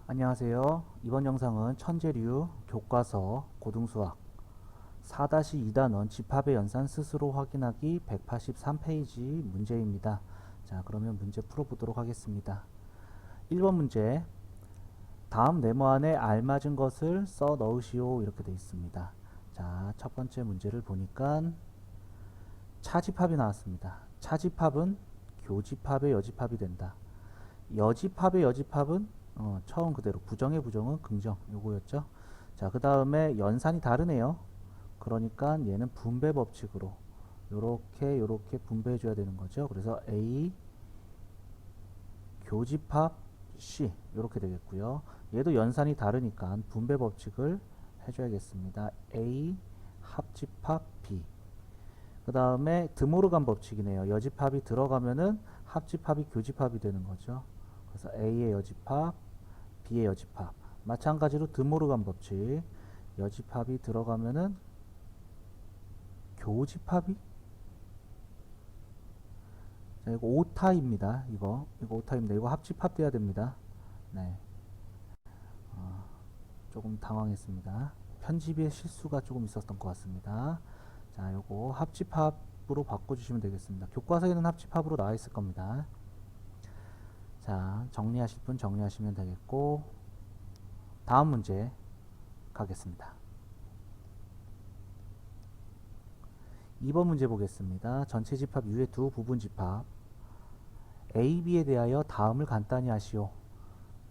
안녕하세요. 이번 영상은 천재류 교과서 고등수학 4-2단원 집합의 연산 스스로 확인하기 183페이지 문제입니다. 자, 그러면 문제 풀어보도록 하겠습니다. 1번 문제, 다음 네모 안에 알맞은 것을 써 넣으시오, 이렇게 되어 있습니다. 자, 첫 번째 문제를 보니까 차집합이 나왔습니다. 차집합은 교집합의 여집합이 된다. 여집합의 여집합은 처음 그대로 부정의 부정은 긍정, 요거였죠. 자, 그 다음에 연산이 다르네요. 그러니까 얘는 분배 법칙으로 요렇게 분배해 줘야 되는 거죠. 그래서 A 교집합 C 요렇게 되겠고요. 얘도 연산이 다르니까 분배 법칙을 해줘야겠습니다. A 합집합 B. 그 다음에 드모르간 법칙이네요. 여집합이 들어가면은 합집합이 교집합이 되는 거죠. 그래서 A의 여집합, B의 여집합. 마찬가지로 드모르간 법칙. 여집합이 들어가면은 교집합이? 자, 이거 오타입니다. 이거 오타입니다. 이거 합집합 돼야 됩니다. 네. 조금 당황했습니다. 편집에 실수가 조금 있었던 것 같습니다. 자, 요거 합집합으로 바꿔주시면 되겠습니다. 교과서에는 합집합으로 나와 있을 겁니다. 자, 정리하실 분 정리하시면 되겠고, 다음 문제 가겠습니다. 2번 문제 보겠습니다. 전체 집합 U의 두 부분 집합 A, B에 대하여 다음을 간단히 하시오.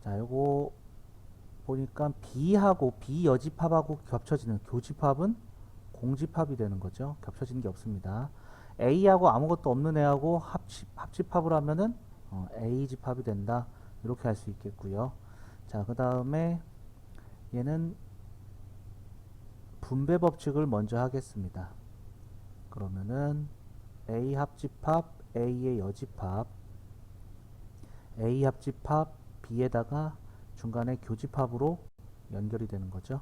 자, 요거 보니까 B하고 B 여집합하고 겹쳐지는 교집합은 공집합이 되는 거죠. 겹쳐지는 게 없습니다. A하고 아무것도 없는 애하고 합집합을 하면은 A 집합이 된다. 이렇게 할 수 있겠고요. 자, 그 다음에 얘는 분배 법칙을 먼저 하겠습니다. 그러면은 A 합집합, A의 여집합, A 합집합, B에다가 중간에 교집합으로 연결이 되는 거죠.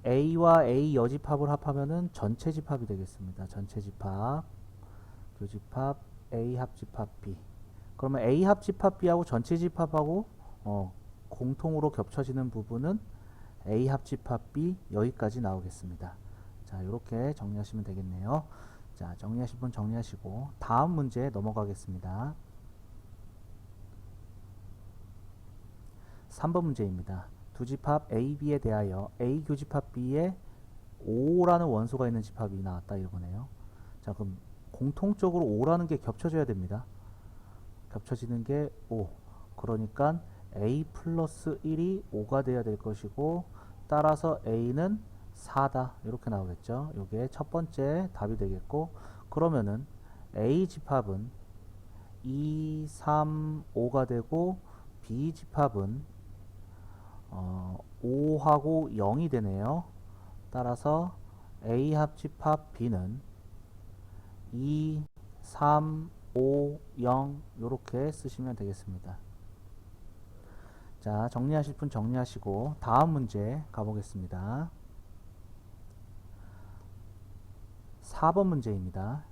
A와 A 여집합을 합하면은 전체 집합이 되겠습니다. 전체 집합, 교집합, A 합집합 B. 그러면 A 합집합 B하고 전체 집합하고 공통으로 겹쳐지는 부분은 A 합집합 B 여기까지 나오겠습니다. 자, 이렇게 정리하시면 되겠네요. 자, 정리하실 분 정리하시고 다음 문제 넘어가겠습니다. 3번 문제입니다. 두 집합 A, B에 대하여 A 교집합 B에 5라는 원소가 있는 집합이 나왔다 이거네요. 자, 그럼 공통적으로 5라는 게 겹쳐져야 됩니다. 겹쳐지는 게 5. 그러니까 A 플러스 1이 5가 돼야 될 것이고, 따라서 A는 4다. 이렇게 나오겠죠. 이게 첫 번째 답이 되겠고, 그러면은 A 집합은 2, 3, 5가 되고, B 집합은 5하고 0이 되네요. 따라서 A 합집합 B는 2, 3, 5, 0 이렇게 쓰시면 되겠습니다. 자, 정리하실 분 정리하시고 다음 문제 가보겠습니다. 4번 문제입니다.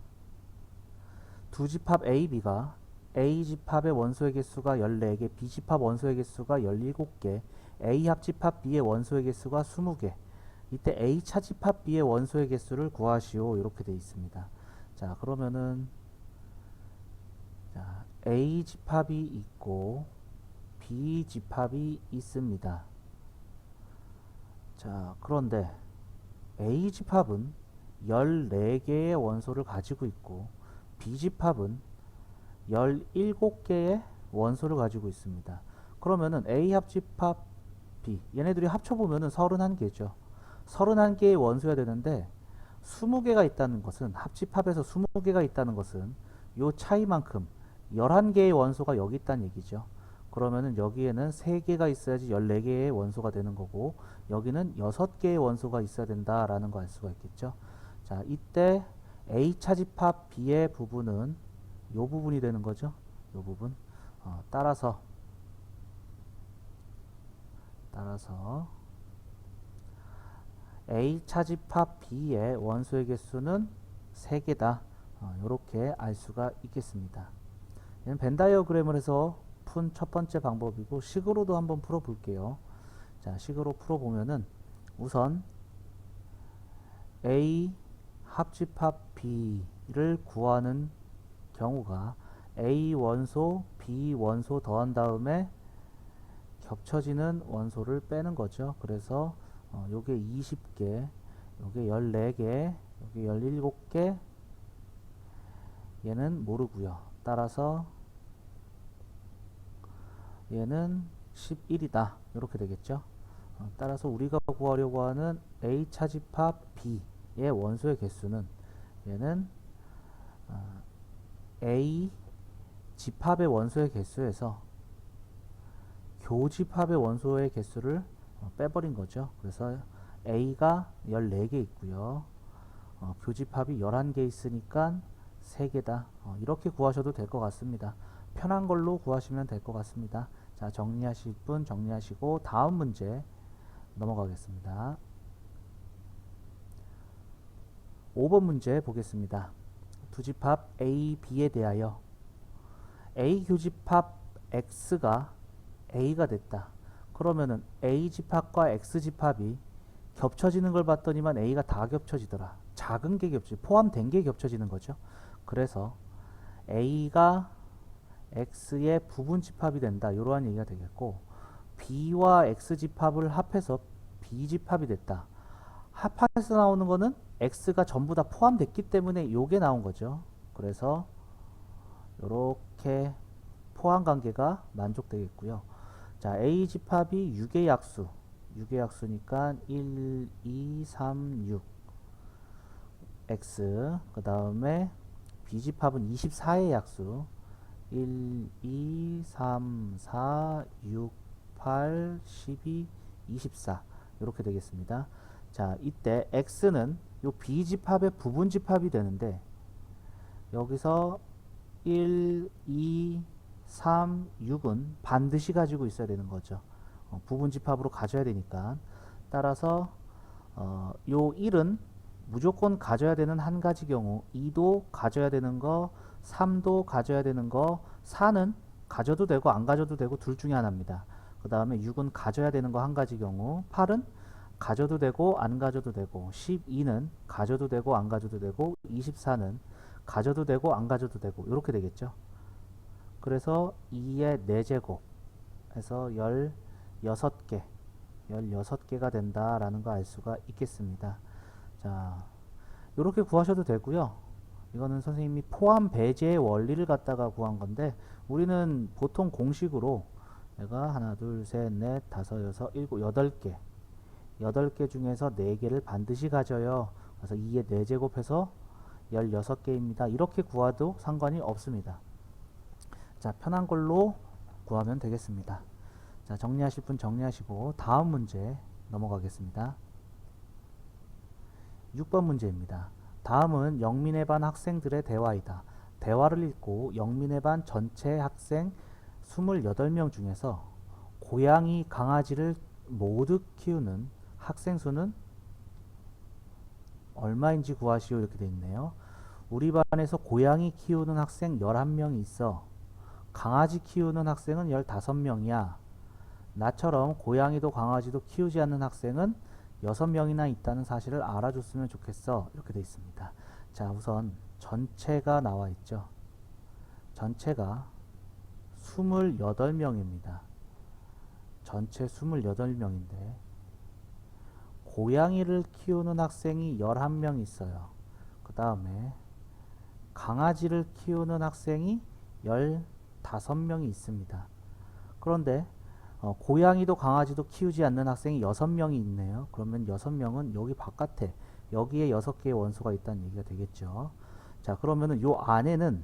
두 집합 A, B가 A 집합의 원소의 개수가 14개, B 집합 원소의 개수가 17개, A 합집합 B의 원소의 개수가 20개. 이때 A 차집합 B의 원소의 개수를 구하시오. 이렇게 되어 있습니다. 자, 그러면은 자, A 집합이 있고 B 집합이 있습니다. 자, 그런데 A 집합은 14개의 원소를 가지고 있고 B 집합은 17개의 원소를 가지고 있습니다. 그러면은 A 합집합 B 얘네들이 합쳐보면은 31개죠. 31개의 원소여야 되는데 20개가 있다는 것은, 합집합에서 20개가 있다는 것은 요 차이만큼 11개의 원소가 여기 있다는 얘기죠. 그러면은 여기에는 3개가 있어야지 14개의 원소가 되는 거고, 여기는 6개의 원소가 있어야 된다라는 거 알 수가 있겠죠. 자, 이때 A 차집합 B의 부분은 요 부분이 되는 거죠. 요 부분. 따라서 A 차집합 B의 원소의 개수는 3개다. 이렇게 알 수가 있겠습니다. 얘는 벤 다이어그램을 해서 푼 첫 번째 방법이고, 식으로도 한번 풀어 볼게요. 자, 식으로 풀어 보면은 우선 A 합집합 B를 구하는 경우가 A 원소, B 원소 더한 다음에 겹쳐지는 원소를 빼는 거죠. 그래서 요게 20개, 요게 14개, 요게 17개, 얘는 모르고요. 따라서 얘는 11이다. 이렇게 되겠죠. 따라서 우리가 구하려고 하는 A 차집합 B의 원소의 개수는 얘는 A 집합의 원소의 개수에서 교집합의 원소의 개수를 빼버린 거죠. 그래서 A가 14개 있고요. 교집합이 11개 있으니까 3개다. 이렇게 구하셔도 될 것 같습니다. 편한 걸로 구하시면 될 것 같습니다. 자, 정리하실 분 정리하시고 다음 문제 넘어가겠습니다. 5번 문제 보겠습니다. 두 집합 A, B에 대하여 A 교집합 X가 A가 됐다. 그러면은 A 집합과 X 집합이 겹쳐지는 걸 봤더니만 A가 다 겹쳐지더라. 작은 게 포함된 게 겹쳐지는 거죠. 그래서 A가 X의 부분 집합이 된다. 이러한 얘기가 되겠고, B와 X 집합을 합해서 B 집합이 됐다. 합해서 나오는 거는 X가 전부 다 포함됐기 때문에 요게 나온 거죠. 그래서 이렇게 포함 관계가 만족되겠고요. 자, A 집합이 6의 약수, 6의 약수니까 1, 2, 3, 6 X, 그 다음에 B 집합은 24의 약수 1, 2, 3, 4, 6, 8, 12, 24 이렇게 되겠습니다. 자, 이때 X는 요 B 집합의 부분 집합이 되는데 여기서 1, 2, 3, 6은 반드시 가지고 있어야 되는 거죠. 부분 집합으로 가져야 되니까. 따라서 요 1은 무조건 가져야 되는 한 가지 경우, 2도 가져야 되는 거, 3도 가져야 되는 거, 4는 가져도 되고 안 가져도 되고 둘 중에 하나입니다. 그 다음에 6은 가져야 되는 거 한 가지 경우, 8은 가져도 되고 안 가져도 되고, 12는 가져도 되고 안 가져도 되고, 24는 가져도 되고 안 가져도 되고 이렇게 되겠죠. 그래서 2의 4제곱 해서 16개 16개가 된다라는 거 알 수가 있겠습니다. 자, 이렇게 구하셔도 되고요. 이거는 선생님이 포함 배제의 원리를 갖다가 구한 건데 우리는 보통 공식으로 내가 하나 둘셋넷 다섯 여섯 일곱 8개 8개 중에서 4개를 반드시 가져요. 그래서 2의 4제곱 해서 16개입니다. 이렇게 구해도 상관이 없습니다. 자, 편한 걸로 구하면 되겠습니다. 자, 정리하실 분 정리하시고 다음 문제 넘어가겠습니다. 6번 문제입니다. 다음은 영민의 반 학생들의 대화이다. 대화를 읽고 영민의 반 전체 학생 28명 중에서 고양이, 강아지를 모두 키우는 학생 수는 얼마인지 구하시오 이렇게 되어 있네요. 우리 반에서 고양이 키우는 학생 11명이 있어. 강아지 키우는 학생은 15명이야. 나처럼 고양이도 강아지도 키우지 않는 학생은 6명이나 있다는 사실을 알아줬으면 좋겠어. 이렇게 되어 있습니다. 자, 우선 전체가 나와 있죠. 전체가 28명입니다. 전체 28명인데 고양이를 키우는 학생이 11명 있어요. 그 다음에 강아지를 키우는 학생이 15명이 있습니다. 그런데 고양이도 강아지도 키우지 않는 학생이 6명이 있네요. 그러면 6명은 여기 바깥에 여기에 6개의 원소가 있다는 얘기가 되겠죠. 자, 그러면은 요 안에는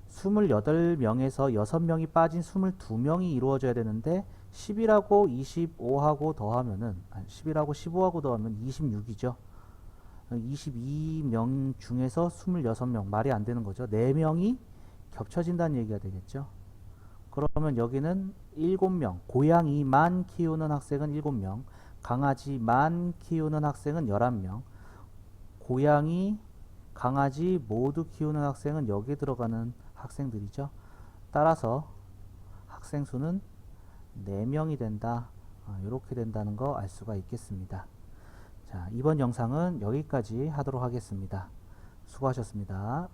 28명에서 6명이 빠진 22명이 이루어져야 되는데 10이라고 25하고 더하면은 10이라고 15하고 더하면 26이죠. 22명 중에서 26명 말이 안 되는 거죠. 4명이 겹쳐진다는 얘기가 되겠죠. 그러면 여기는 7명, 고양이만 키우는 학생은 7명, 강아지만 키우는 학생은 11명, 고양이, 강아지 모두 키우는 학생은 여기에 들어가는 학생들이죠. 따라서 학생 수는 4명이 된다. 이렇게 된다는 거 알 수가 있겠습니다. 자, 이번 영상은 여기까지 하도록 하겠습니다. 수고하셨습니다.